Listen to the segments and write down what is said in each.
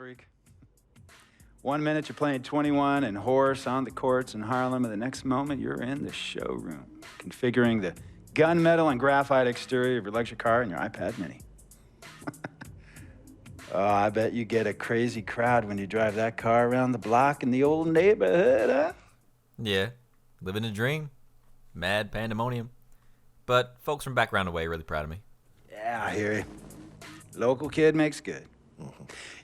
freak. 1 minute you're playing 21 and horse on the courts in Harlem, and the next moment you're in the showroom, configuring the gunmetal and graphite exterior of your luxury car and your iPad mini. Oh, I bet you get a crazy crowd when you drive that car around the block in the old neighborhood, huh? Yeah, living a dream. Mad pandemonium. But folks from background away really proud of me. Yeah, I hear you. Local kid makes good.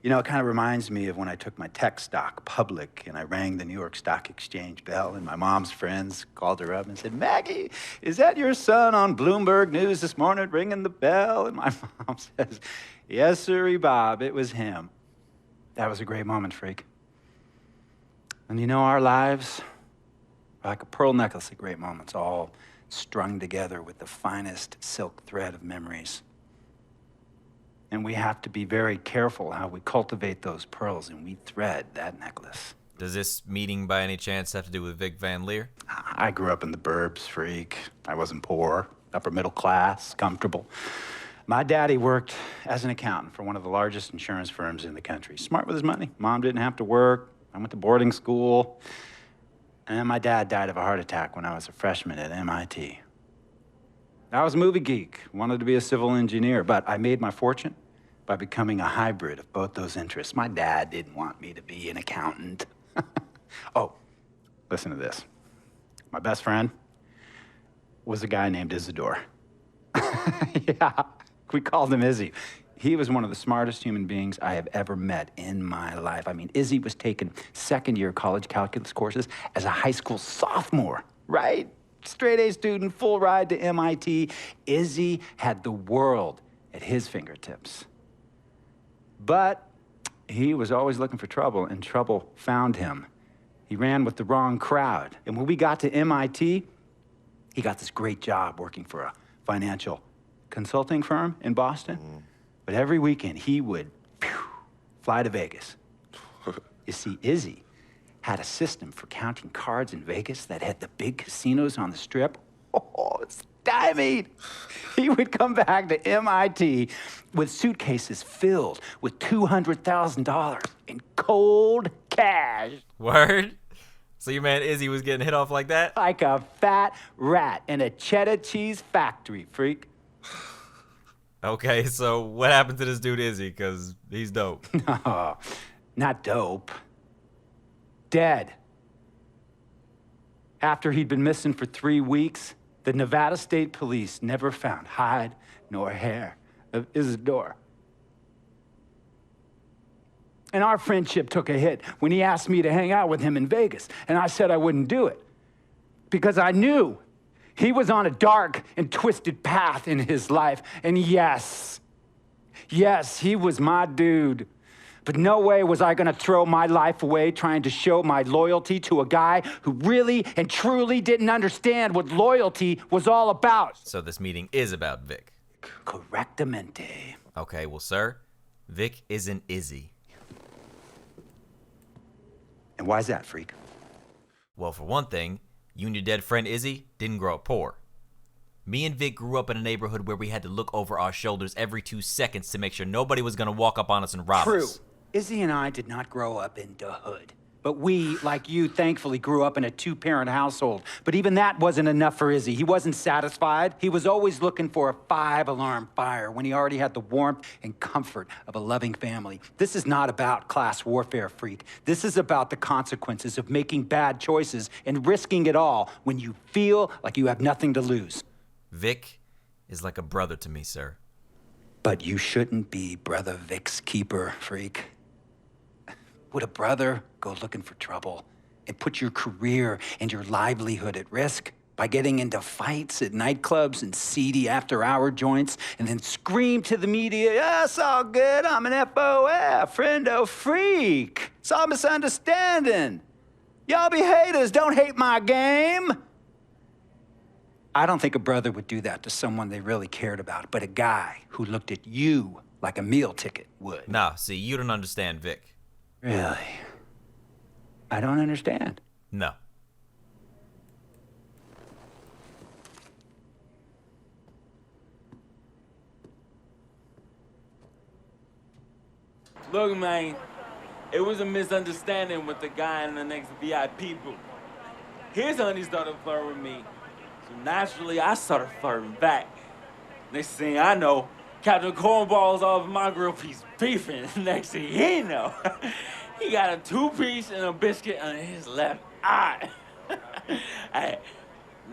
You know, it kind of reminds me of when I took my tech stock public and I rang the New York Stock Exchange bell, and my mom's friends called her up and said, "Maggie, is that your son on Bloomberg News this morning ringing the bell?" And my mom says, "Yes, sirree, Bob, it was him." That was a great moment, freak. And you know, our lives are like a pearl necklace of great moments, all strung together with the finest silk thread of memories. And we have to be very careful how we cultivate those pearls and we thread that necklace. Does this meeting by any chance have to do with Vic Van Leer? I grew up in the burbs, freak. I wasn't poor, upper middle class, comfortable. My daddy worked as an accountant for one of the largest insurance firms in the country. Smart with his money. Mom didn't have to work. I went to boarding school. And my dad died of a heart attack when I was a freshman at MIT. I was a movie geek, wanted to be a civil engineer, but I made my fortune by becoming a hybrid of both those interests. My dad didn't want me to be an accountant. Oh, listen to this. My best friend was a guy named Isidore. Yeah, we called him Izzy. He was one of the smartest human beings I have ever met in my life. I mean, Izzy was taking second-year college calculus courses as a high school sophomore, right? Straight-A student, full ride to MIT. Izzy had the world at his fingertips. But he was always looking for trouble, and trouble found him. He ran with the wrong crowd. And when we got to MIT, he got this great job working for a financial consulting firm in Boston. But every weekend, he would fly to Vegas. You see, Izzy had a system for counting cards in Vegas that had the big casinos on the Strip. Oh, it's stymied. He would come back to MIT with suitcases filled with $200,000 in cold cash. Word? So your man Izzy was getting hit off like that? Like a fat rat in a cheddar cheese factory, freak. Okay, so what happened to this dude Izzy? Because he's dope. No, not dope. Dead. After he'd been missing for 3 weeks, the Nevada State Police never found hide nor hair of Isidore. And our friendship took a hit when he asked me to hang out with him in Vegas, and I said I wouldn't do it because I knew he was on a dark and twisted path in his life. And yes, he was my dude. But no way was I gonna throw my life away trying to show my loyalty to a guy who really and truly didn't understand what loyalty was all about. So this meeting is about Vic. Correctamente. Okay, well, sir, Vic isn't Izzy. And why's that, freak? Well, for one thing, you and your dead friend Izzy didn't grow up poor. Me and Vic grew up in a neighborhood where we had to look over our shoulders every 2 seconds to make sure nobody was gonna walk up on us and rob True. us. Izzy and I did not grow up in the hood. But we, like you, thankfully grew up in a 2-parent household. But even that wasn't enough for Izzy. He wasn't satisfied. He was always looking for a 5-alarm fire when he already had the warmth and comfort of a loving family. This is not about class warfare, freak. This is about the consequences of making bad choices and risking it all when you feel like you have nothing to lose. Vic is like a brother to me, sir. But you shouldn't be Brother Vic's keeper, freak. Would a brother go looking for trouble and put your career and your livelihood at risk by getting into fights at nightclubs and seedy after-hour joints and then scream to the media, "Yeah, it's all good, I'm an FOF, friendo freak. It's all misunderstanding. Y'all be haters, don't hate my game." I don't think a brother would do that to someone they really cared about, but a guy who looked at you like a meal ticket would. Nah, see, you don't understand Vic. Really? I don't understand. No. Look, man, It was a misunderstanding with the guy in the next VIP booth. His honey started flirting with me, so naturally I started flirting back. Next thing I know, Captain Cornball's off my grill piece beefing. Next thing he know, he got a 2-piece and a biscuit under his left eye. Hey,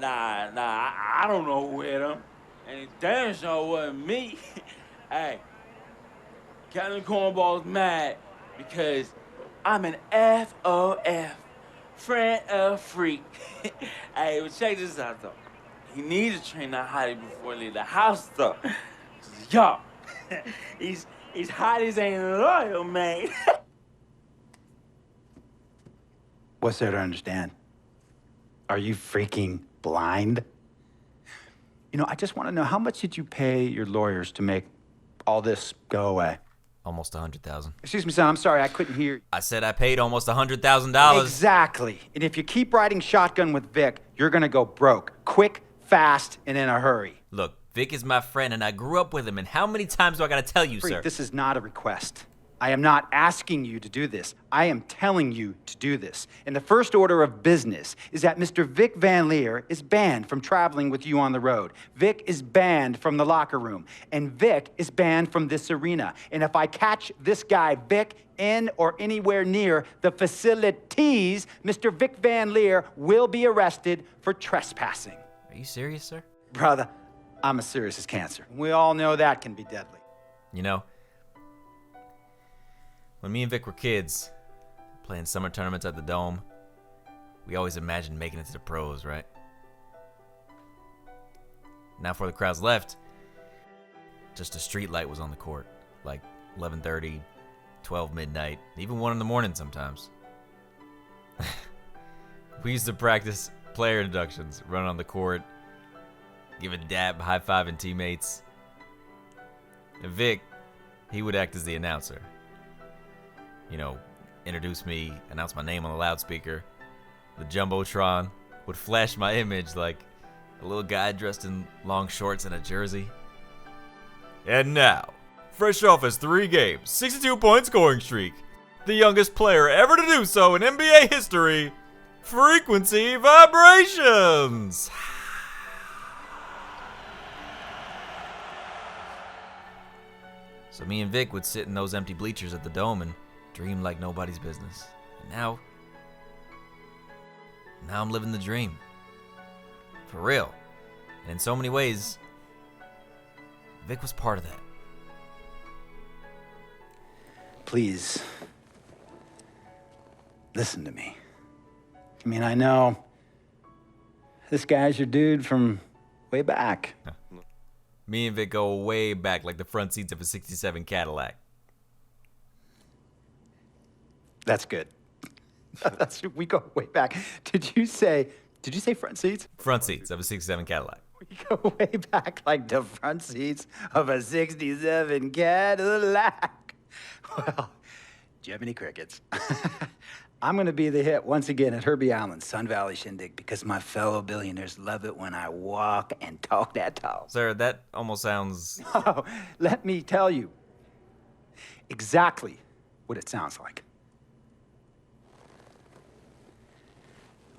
I don't know who hit him. And it damn sure wasn't me. Hey, Captain Cornball's mad because I'm an FOF, friend of freak. Hey, but check this out though. He needs to train that hottie before he leave the house though. Yo, he's hotties ain't loyal, man. What's there to understand? Are you freaking blind? You know, I just want to know, how much did you pay your lawyers to make all this go away? Almost $100,000. Excuse me, son, I'm sorry, I couldn't hear. I said I paid almost $100,000. Exactly. And if you keep riding shotgun with Vic, you're gonna go broke. Quick, fast, and in a hurry. Look, Vic is my friend, and I grew up with him, and how many times do I gotta tell you, Freak, sir? this is not a request. I am not asking you to do this. I am telling you to do this. And the first order of business is that Mr. Vic Van Leer is banned from traveling with you on the road. Vic is banned from the locker room. And Vic is banned from this arena. And if I catch this guy, Vic, in or anywhere near the facilities, Mr. Vic Van Leer will be arrested for trespassing. Are you serious, sir? Brother, I'm as serious as cancer. We all know that can be deadly. You know, when me and Vic were kids, playing summer tournaments at the Dome, we always imagined making it to the pros, right? Now before the crowds left, just a street light was on the court, like 11:30, 12 midnight, even 1 in the morning sometimes. We used to practice player introductions, run on the court, give a dab, high-fiving teammates. And Vic, he would act as the announcer. You know, introduce me, announce my name on the loudspeaker. The Jumbotron would flash my image like a little guy dressed in long shorts and a jersey. And now, fresh off his 3 games, 62-point scoring streak, the youngest player ever to do so in NBA history, Frequency Vibrations! So me and Vic would sit in those empty bleachers at the Dome and dream like nobody's business. And now I'm living the dream. For real. And in so many ways, Vic was part of that. Please, listen to me. I mean, I know this guy's your dude from way back. Me and Vic go way back, like the front seats of a 67 Cadillac. That's good. We go way back. Did you say front seats? Front seats of a 67 Cadillac. We go way back like the front seats of a 67 Cadillac. Well, Jiminy Crickets. I'm going to be the hit once again at Herbie Allen's Sun Valley Shindig because my fellow billionaires love it when I walk and talk that talk. Sir, that almost sounds... Oh, let me tell you exactly what it sounds like.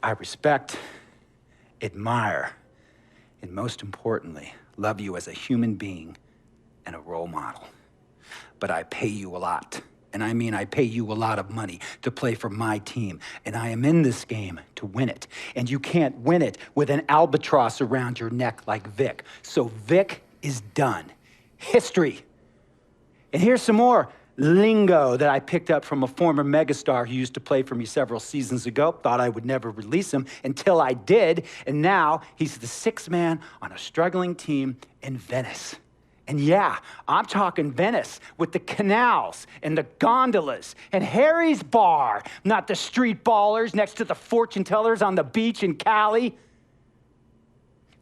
I respect, admire, and most importantly, love you as a human being and a role model. But I pay you a lot. And I mean, I pay you a lot of money to play for my team. And I am in this game to win it. And you can't win it with an albatross around your neck like Vic. So Vic is done. History. And here's some more lingo that I picked up from a former megastar who used to play for me several seasons ago. Thought I would never release him until I did. And now he's the 6th man on a struggling team in Venice. And yeah, I'm talking Venice with the canals and the gondolas and Harry's bar, not the street ballers next to the fortune tellers on the beach in Cali.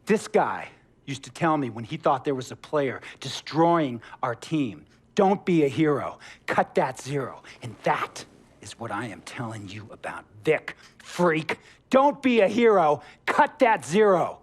This guy used to tell me when he thought there was a player destroying our team, don't be a hero, cut that zero. And that is what I am telling you about Vic, freak. Don't be a hero, cut that zero.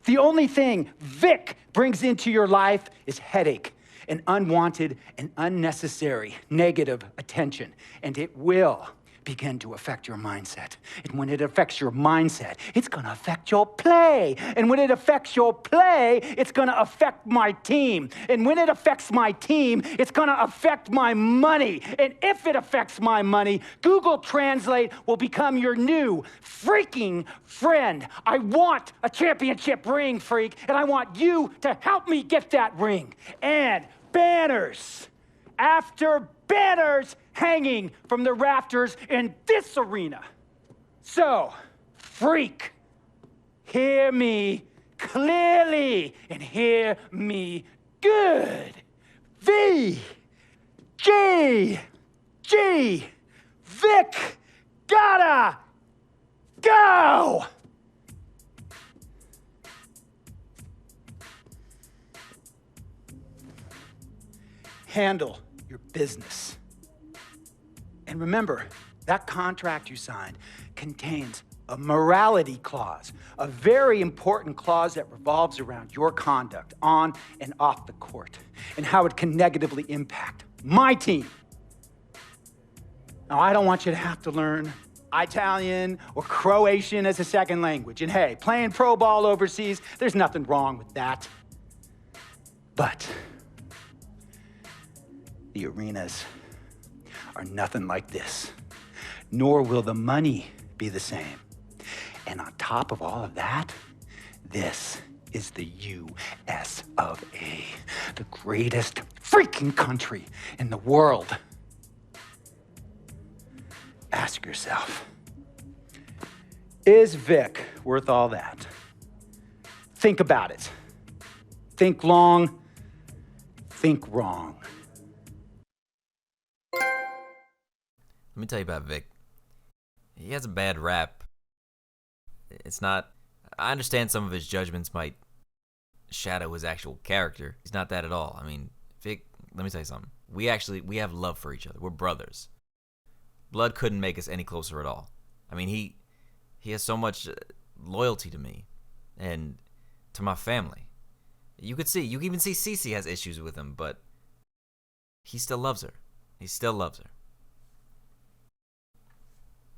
The only thing Vic brings into your life is headache and unwanted and unnecessary negative attention, and it will begin to affect your mindset. And when it affects your mindset, it's gonna affect your play. And when it affects your play, it's gonna affect my team. And when it affects my team, it's gonna affect my money. And if it affects my money, Google Translate will become your new freaking friend. I want a championship ring, freak, and I want you to help me get that ring. And banners after banners hanging from the rafters in this arena. So, freak, hear me clearly and hear me good. VIC gotta go! Handle your business. And remember, that contract you signed contains a morality clause, a very important clause that revolves around your conduct on and off the court, and how it can negatively impact my team. Now, I don't want you to have to learn Italian or Croatian as a second language. And hey, playing pro ball overseas, there's nothing wrong with that. But the arenas are nothing like this, nor will the money be the same. And on top of all of that, this is the US of A, the greatest freaking country in the world. Ask yourself, is Vic worth all that? Think about it. Think long, think wrong. Let me tell you about Vic. He has a bad rap. It's not... I understand some of his judgments might shadow his actual character. He's not that at all. I mean, Vic, let me tell you something. We have love for each other. We're brothers. Blood couldn't make us any closer at all. I mean, he has so much loyalty to me and to my family. You can even see Cee-Cee has issues with him, but he still loves her. He still loves her.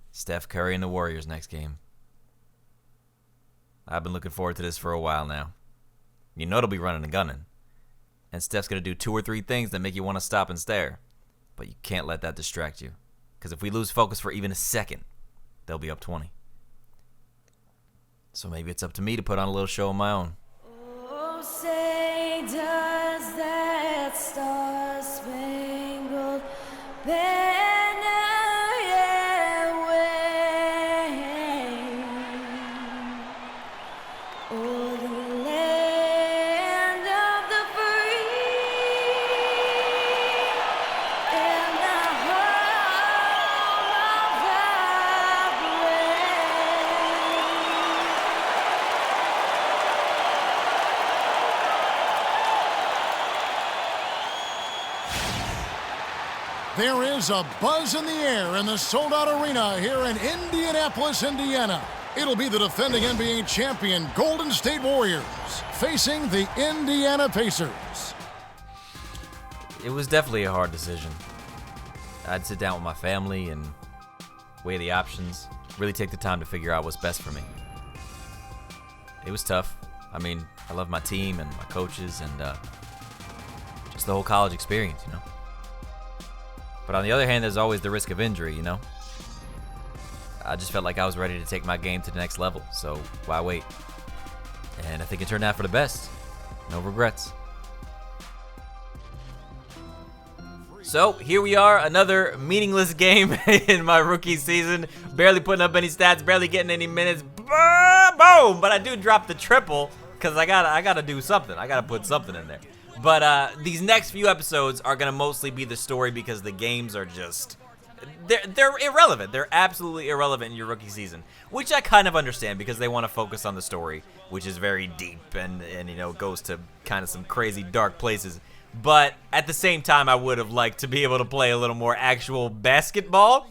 Steph Curry and the Warriors next game. I've been looking forward to this for a while now. You know they'll be running and gunning. And Steph's going to do 2 or 3 things that make you want to stop and stare. But you can't let that distract you. Because if we lose focus for even a second, they'll be up 20. So maybe it's up to me to put on a little show of my own. Oh, say does that star-spangled banner yet wave o'er the land of the free and the home of the There is a buzz in the air in the sold-out arena here in Indianapolis, Indiana. It'll be the defending NBA champion Golden State Warriors facing the Indiana Pacers. It was definitely a hard decision. I'd sit down with my family and weigh the options, really take the time to figure out what's best for me. It was tough. I mean, I love my team and my coaches and just the whole college experience, you know. But on the other hand, there's always the risk of injury, you know. I just felt like I was ready to take my game to the next level, so why wait? And I think it turned out for the best. No regrets. So here we are, another meaningless game in my rookie season. Barely putting up any stats, barely getting any minutes. Boom! But I do drop the triple because I gotta do something. I gotta put something in there. But these next few episodes are gonna mostly be the story because the games are just they're irrelevant. They're absolutely irrelevant in your rookie season, which I kind of understand because they want to focus on the story, which is very deep and you know goes to kind of some crazy dark places. But at the same time, I would have liked to be able to play a little more actual basketball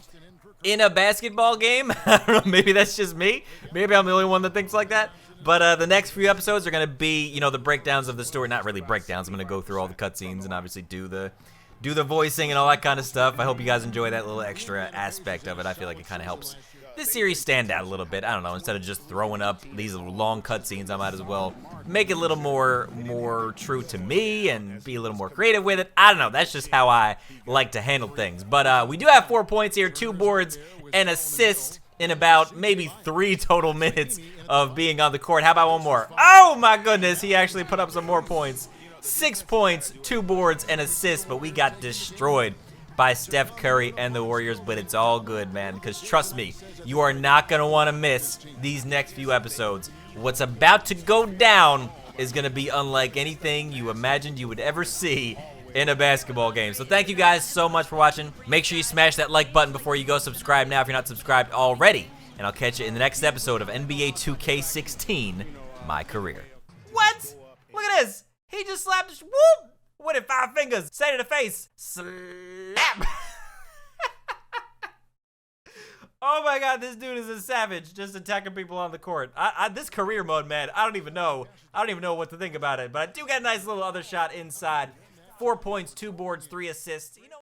in a basketball game. I don't know, maybe that's just me. Maybe I'm the only one that thinks like that. But the next few episodes are going to be, you know, the breakdowns of the story. Not really breakdowns. I'm going to go through all the cutscenes and obviously do the voicing and all that kind of stuff. I hope you guys enjoy that little extra aspect of it. I feel like it kind of helps this series stand out a little bit. I don't know. Instead of just throwing up these long cutscenes, I might as well make it a little more true to me and be a little more creative with it. I don't know. That's just how I like to handle things. But we do have 4 points here, 2 boards, and assist in about maybe 3 total minutes of being on the court. How about one more? Oh my goodness, he actually put up some more points. 6 points, 2 boards, and assists, but we got destroyed by Steph Curry and the Warriors, but it's all good, man, because trust me, you are not going to want to miss these next few episodes. What's about to go down is going to be unlike anything you imagined you would ever see in a basketball game. So thank you guys so much for watching. Make sure you smash that like button before you go. Subscribe now if you're not subscribed already, and I'll catch you in the next episode of NBA 2K16, My Career. What? Look at this. He just slapped, whoop! What in 5 fingers? Say to the face, slap! Oh my god, this dude is a savage, just attacking people on the court. This career mode, man, I don't even know what to think about it. But I do get a nice little other shot inside. 4 points, 2 boards, 3 assists. You know.